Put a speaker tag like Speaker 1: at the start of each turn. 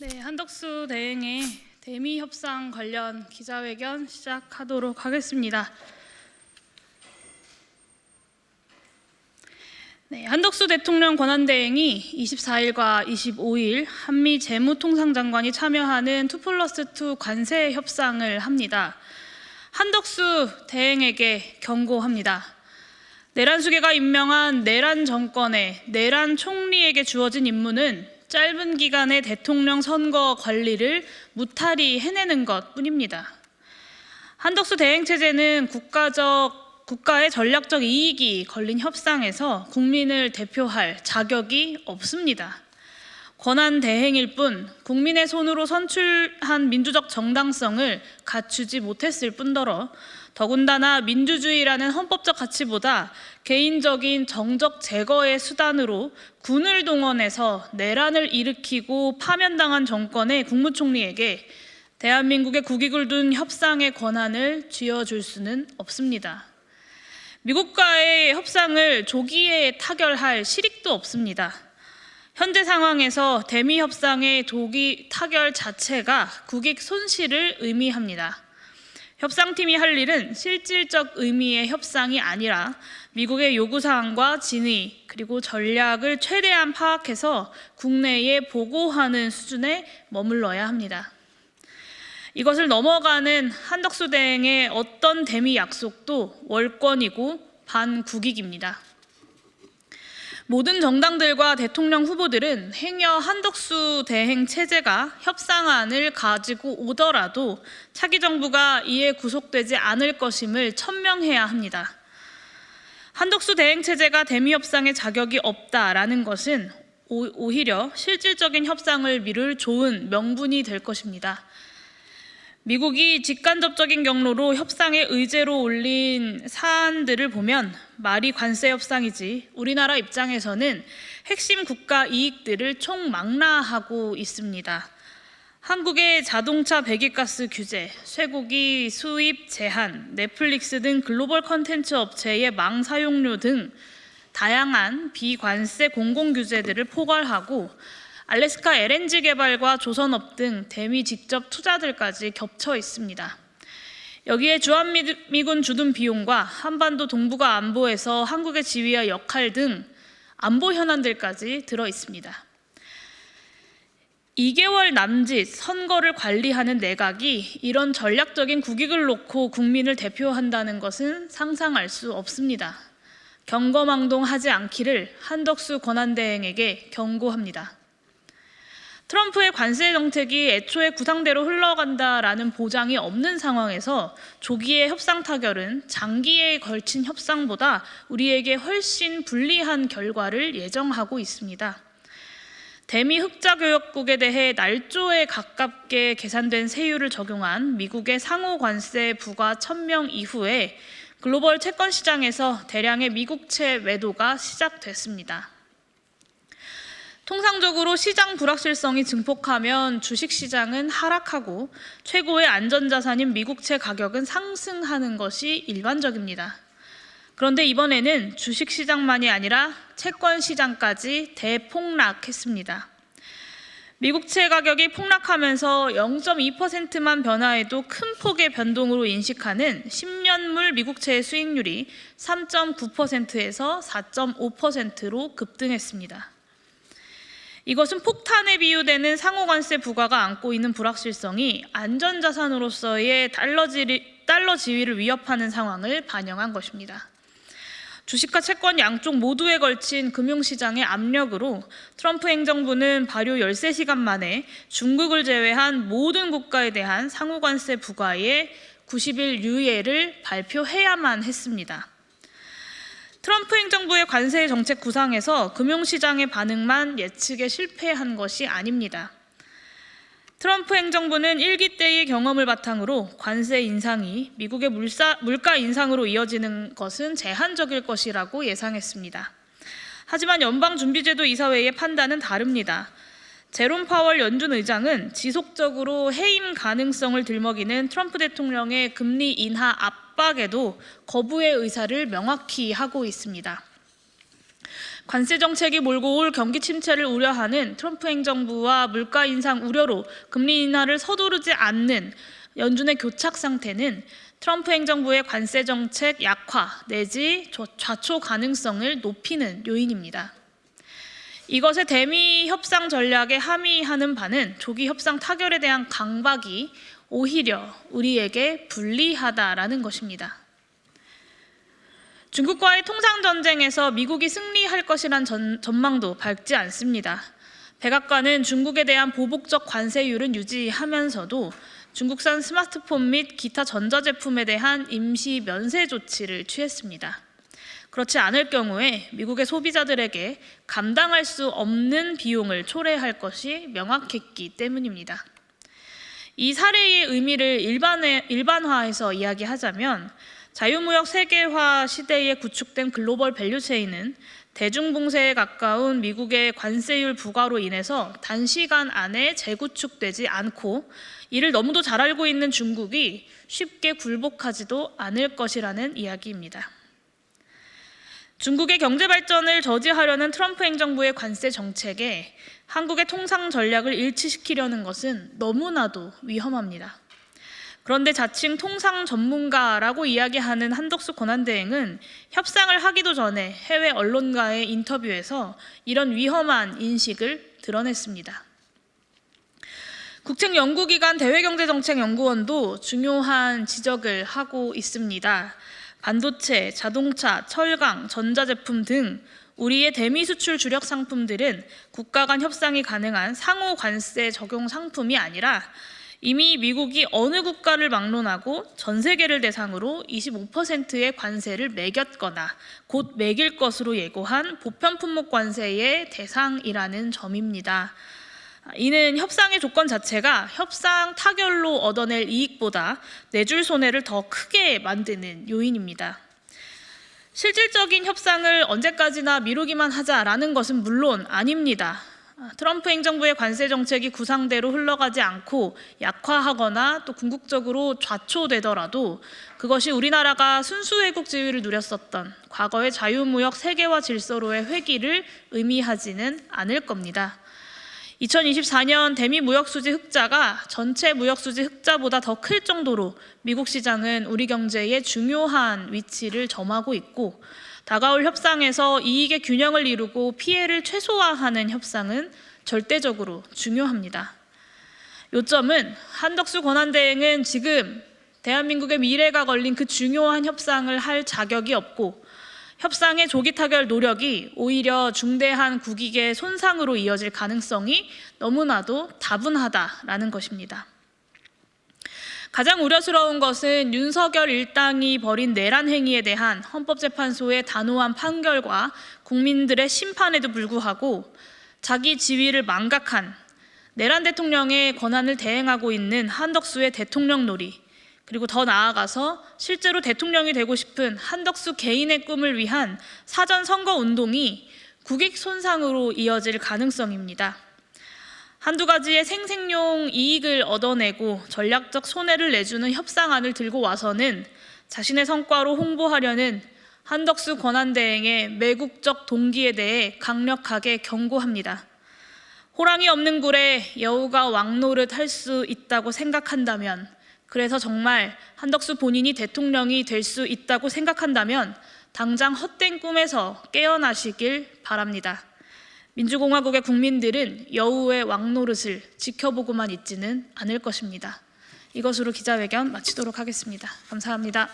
Speaker 1: 네, 한덕수 대행의 대미 협상 관련 기자회견 시작하도록 하겠습니다. 네, 한덕수 대통령 권한대행이 24일과 25일 한미 재무통상장관이 참여하는 2+2 관세 협상을 합니다. 한덕수 대행에게 경고합니다. 내란수계가 임명한 내란 정권의 내란 총리에게 주어진 임무는 짧은 기간의 대통령 선거 관리를 무탈히 해내는 것뿐입니다. 한덕수 대행 체제는 국가의 전략적 이익이 걸린 협상에서 국민을 대표할 자격이 없습니다. 권한 대행일 뿐 국민의 손으로 선출한 민주적 정당성을 갖추지 못했을 뿐더러 더군다나 민주주의라는 헌법적 가치보다 개인적인 정적 제거의 수단으로 군을 동원해서 내란을 일으키고 파면당한 정권의 국무총리에게 대한민국의 국익을 둔 협상의 권한을 쥐어줄 수는 없습니다. 미국과의 협상을 조기에 타결할 실익도 없습니다. 현재 상황에서 대미 협상의 조기 타결 자체가 국익 손실을 의미합니다. 협상팀이 할 일은 실질적 의미의 협상이 아니라 미국의 요구사항과 진의 그리고 전략을 최대한 파악해서 국내에 보고하는 수준에 머물러야 합니다. 이것을 넘어가는 한덕수 대행의 어떤 대미 약속도 월권이고 반국익입니다. 모든 정당들과 대통령 후보들은 행여 한덕수 대행 체제가 협상안을 가지고 오더라도 차기 정부가 이에 구속되지 않을 것임을 천명해야 합니다. 한덕수 대행 체제가 대미 협상에 자격이 없다라는 것은 오히려 실질적인 협상을 미룰 좋은 명분이 될 것입니다. 미국이 직간접적인 경로로 협상의 의제로 올린 사안들을 보면 말이 관세 협상이지 우리나라 입장에서는 핵심 국가 이익들을 총망라하고 있습니다. 한국의 자동차 배기가스 규제, 쇠고기 수입 제한, 넷플릭스 등 글로벌 콘텐츠 업체의 망 사용료 등 다양한 비관세 공공규제들을 포괄하고 알래스카 LNG 개발과 조선업 등 대미 직접 투자들까지 겹쳐 있습니다. 여기에 주한미군 주둔 비용과 한반도 동북아 안보에서 한국의 지위와 역할 등 안보 현안들까지 들어 있습니다. 2개월 남짓 선거를 관리하는 내각이 이런 전략적인 국익을 놓고 국민을 대표한다는 것은 상상할 수 없습니다. 경거망동하지 않기를 한덕수 권한대행에게 경고합니다. 트럼프의 관세 정책이 애초에 구상대로 흘러간다라는 보장이 없는 상황에서 조기의 협상 타결은 장기에 걸친 협상보다 우리에게 훨씬 불리한 결과를 예정하고 있습니다. 대미 흑자교역국에 대해 날조에 가깝게 계산된 세율을 적용한 미국의 상호 관세 부과 천명 이후에 글로벌 채권 시장에서 대량의 미국채 매도가 시작됐습니다. 통상적으로 시장 불확실성이 증폭하면 주식시장은 하락하고 최고의 안전자산인 미국채 가격은 상승하는 것이 일반적입니다. 그런데 이번에는 주식시장만이 아니라 채권시장까지 대폭락했습니다. 미국채 가격이 폭락하면서 0.2%만 변화해도 큰 폭의 변동으로 인식하는 10년물 미국채의 수익률이 3.9%에서 4.5%로 급등했습니다. 이것은 폭탄에 비유되는 상호관세 부과가 안고 있는 불확실성이 안전자산으로서의 달러 지위를 위협하는 상황을 반영한 것입니다. 주식과 채권 양쪽 모두에 걸친 금융시장의 압력으로 트럼프 행정부는 발효 13시간 만에 중국을 제외한 모든 국가에 대한 상호관세 부과의 90일 유예를 발표해야만 했습니다. 트럼프 행정부의 관세 정책 구상에서 금융시장의 반응만 예측에 실패한 것이 아닙니다. 트럼프 행정부는 1기 때의 경험을 바탕으로 관세 인상이 미국의 물가 인상으로 이어지는 것은 제한적일 것이라고 예상했습니다. 하지만 연방준비제도 이사회의 판단은 다릅니다. 제롬 파월 연준 의장은 지속적으로 해임 가능성을 들먹이는 트럼프 대통령의 금리 인하 압박에도 거부의 의사를 명확히 하고 있습니다. 관세 정책이 몰고 올 경기 침체를 우려하는 트럼프 행정부와 물가 인상 우려로 금리 인하를 서두르지 않는 연준의 교착 상태는 트럼프 행정부의 관세 정책 약화 내지 좌초 가능성을 높이는 요인입니다. 이것의 대미 협상 전략에 함의하는 바는 조기 협상 타결에 대한 강박이 오히려 우리에게 불리하다라는 것입니다. 중국과의 통상전쟁에서 미국이 승리할 것이란 전망도 밝지 않습니다. 백악관은 중국에 대한 보복적 관세율은 유지하면서도 중국산 스마트폰 및 기타 전자제품에 대한 임시 면세 조치를 취했습니다. 그렇지 않을 경우에 미국의 소비자들에게 감당할 수 없는 비용을 초래할 것이 명확했기 때문입니다. 이 사례의 의미를 일반화해서 이야기하자면 자유무역 세계화 시대에 구축된 글로벌 밸류체인은 대중봉쇄에 가까운 미국의 관세율 부과로 인해서 단시간 안에 재구축되지 않고 이를 너무도 잘 알고 있는 중국이 쉽게 굴복하지도 않을 것이라는 이야기입니다. 중국의 경제 발전을 저지하려는 트럼프 행정부의 관세 정책에 한국의 통상 전략을 일치시키려는 것은 너무나도 위험합니다. 그런데 자칭 통상 전문가라고 이야기하는 한덕수 권한대행은 협상을 하기도 전에 해외 언론과의 인터뷰에서 이런 위험한 인식을 드러냈습니다. 국책연구기관 대외경제정책연구원도 중요한 지적을 하고 있습니다. 반도체, 자동차, 철강, 전자제품 등 우리의 대미 수출 주력 상품들은 국가 간 협상이 가능한 상호 관세 적용 상품이 아니라 이미 미국이 어느 국가를 막론하고 전 세계를 대상으로 25%의 관세를 매겼거나 곧 매길 것으로 예고한 보편 품목 관세의 대상이라는 점입니다. 이는 협상의 조건 자체가 협상 타결로 얻어낼 이익보다 내줄 손해를 더 크게 만드는 요인입니다. 실질적인 협상을 언제까지나 미루기만 하자라는 것은 물론 아닙니다. 트럼프 행정부의 관세 정책이 구상대로 흘러가지 않고 약화하거나 또 궁극적으로 좌초되더라도 그것이 우리나라가 순수외국 지위를 누렸었던 과거의 자유무역 세계화 질서로의 회귀를 의미하지는 않을 겁니다. 2024년 대미 무역수지 흑자가 전체 무역수지 흑자보다 더 클 정도로 미국 시장은 우리 경제에 중요한 위치를 점하고 있고 다가올 협상에서 이익의 균형을 이루고 피해를 최소화하는 협상은 절대적으로 중요합니다. 요점은 한덕수 권한대행은 지금 대한민국의 미래가 걸린 그 중요한 협상을 할 자격이 없고 협상의 조기 타결 노력이 오히려 중대한 국익의 손상으로 이어질 가능성이 너무나도 다분하다라는 것입니다. 가장 우려스러운 것은 윤석열 일당이 벌인 내란 행위에 대한 헌법재판소의 단호한 판결과 국민들의 심판에도 불구하고 자기 지위를 망각한 내란 대통령의 권한을 대행하고 있는 한덕수의 대통령 놀이, 그리고 더 나아가서 실제로 대통령이 되고 싶은 한덕수 개인의 꿈을 위한 사전 선거 운동이 국익 손상으로 이어질 가능성입니다. 한두 가지의 생색용 이익을 얻어내고 전략적 손해를 내주는 협상안을 들고 와서는 자신의 성과로 홍보하려는 한덕수 권한대행의 매국적 동기에 대해 강력하게 경고합니다. 호랑이 없는 굴에 여우가 왕노릇 할 수 있다고 생각한다면, 그래서 정말 한덕수 본인이 대통령이 될 수 있다고 생각한다면 당장 헛된 꿈에서 깨어나시길 바랍니다. 민주공화국의 국민들은 여우의 왕노릇을 지켜보고만 있지는 않을 것입니다. 이것으로 기자회견 마치도록 하겠습니다. 감사합니다.